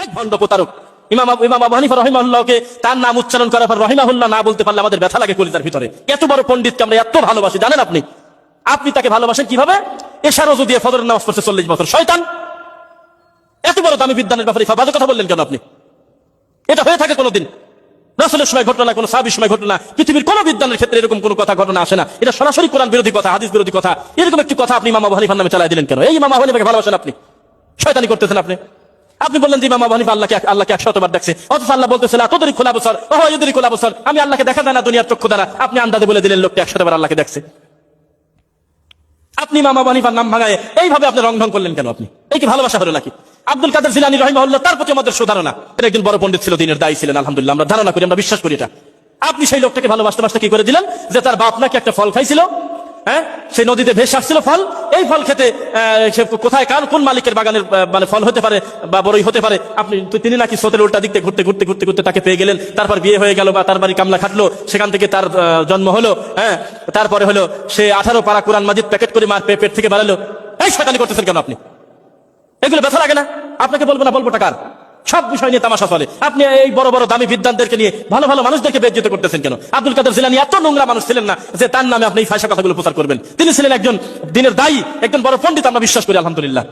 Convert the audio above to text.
এক ভণ্ড প্রতারক। ইমাম আবু হানিফা রাহিমাহুল্লাহকে তার নাম উচ্চারণ করার পর রহিমাহুল্লাহ না বলতে পারলে আমাদের ব্যথা লাগে কলিজার ভিতরে। এত বড় পণ্ডিতকে আমরা এত ভালোবাসি, জানেন আপনি? আপনি তাকে ভালোবাসেন কিভাবে? এশা রোজু দিয়ে ফজরের নামাজ পড়ছে 40 বছর, শয়তান। এত বড় দামি বিদ্যানের ব্যাপারে বাজে কথা বললেন কেন আপনি? এটা হয়ে থাকে কোনোদিন? রাসূলের সময় ঘটনা না, কোন সাহাবীর সময় ঘটনা, পৃথিবীর কোন বিদ্যানের ক্ষেত্রে এরকম কোন কথা ঘটনা আসে না। এটা সরাসরি কোরআন বিরোধী কথা, হাদিস বিরোধী কথা। এরকম একটি কথা আপনি ইমাম আবু হানিফার নামে চালাই দিলেন কেন? এই ইমাম আবু হানিফাকে ভালোবাসেন আপনি, শয়তানি করতেছেন আপনি। আপনি বললেন যে ইমাম আবু হানিফা আল্লাহকে 100 বার দেখছে, অথচ আল্লাহ বলতেছে লা তুদরিকুল আবসার ওয়া হুয়া ইউদরিকুল আবসার, আমি আল্লাহকে দেখা যায় না দুনিয়ার চক্ষু দ্বারা। আপনি আন্দাজে বলে দিলেন লোকটি 100 বার আল্লাহকে দেখছে। আপনি ইমাম আবু হানিফার নাম ভাঙায় এইভাবে আপনি রংঢং করলেন কেন? আপনি এই কি ভালোবাসা হলো নাকি? আব্দুল কাদের জিলানী রাহিমাহুল্লাহ, তার প্রতি আমাদের সুধারণা, তিনি একজন বড় পণ্ডিত ছিল, দিনের দায়ী ছিলেন, আলহামদুলিল্লাহ আমরা ধারণা করি, আমরা বিশ্বাস করি এটা। আপনি সেই লোকটাকে ভালোবাসতে কি করে দিলেন? যে তার বাপ নাকি একটা ফল খাইছিল, হ্যাঁ, সেই নদীতে ভেসে আসছিল ফল, এই ফল খেতে সে কোথায় কোন মালিকের বাগানের মানে ফল হতে পারে বা বড়ই হতে পারে, তিনি নাকি স্রোতের উল্টা দিক থেকে ঘুরতে ঘুরতে ঘুরতে ঘুরতে তাকে পেয়ে গেলেন। তারপর বিয়ে হয়ে গেল বা তার বাড়ি কামলা খাটলো, সেখান থেকে তার জন্ম হলো। হ্যাঁ, তারপরে হলো সে 18 পারা কোরআন মাজিদ প্যাকেট করে মার পেট থেকে বাড়ালো। এই শয়তানি করতেছেন কেন আপনি? এগুলো ব্যথা লাগে না? আপনাকে বলবো না, বলবো টাকার সব বিষয় নিয়ে তামাশা চলে। আপনি এই বড় বড় দামি বিদ্বানদেরকে নিয়ে ভালো ভালো মানুষদেরকে বেজ্জিত করতেছেন কেন? আব্দুল কাদের জিলানী এত নোংরা মানুষ ছিলেন না যে তার নামে আপনি এই ফাঁসা কথাগুলো প্রচার করবেন। তিনি ছিলেন একজন দিনের দায়ী, একজন বড় পণ্ডিত, আমরা বিশ্বাস করি, আলহামদুলিল্লাহ।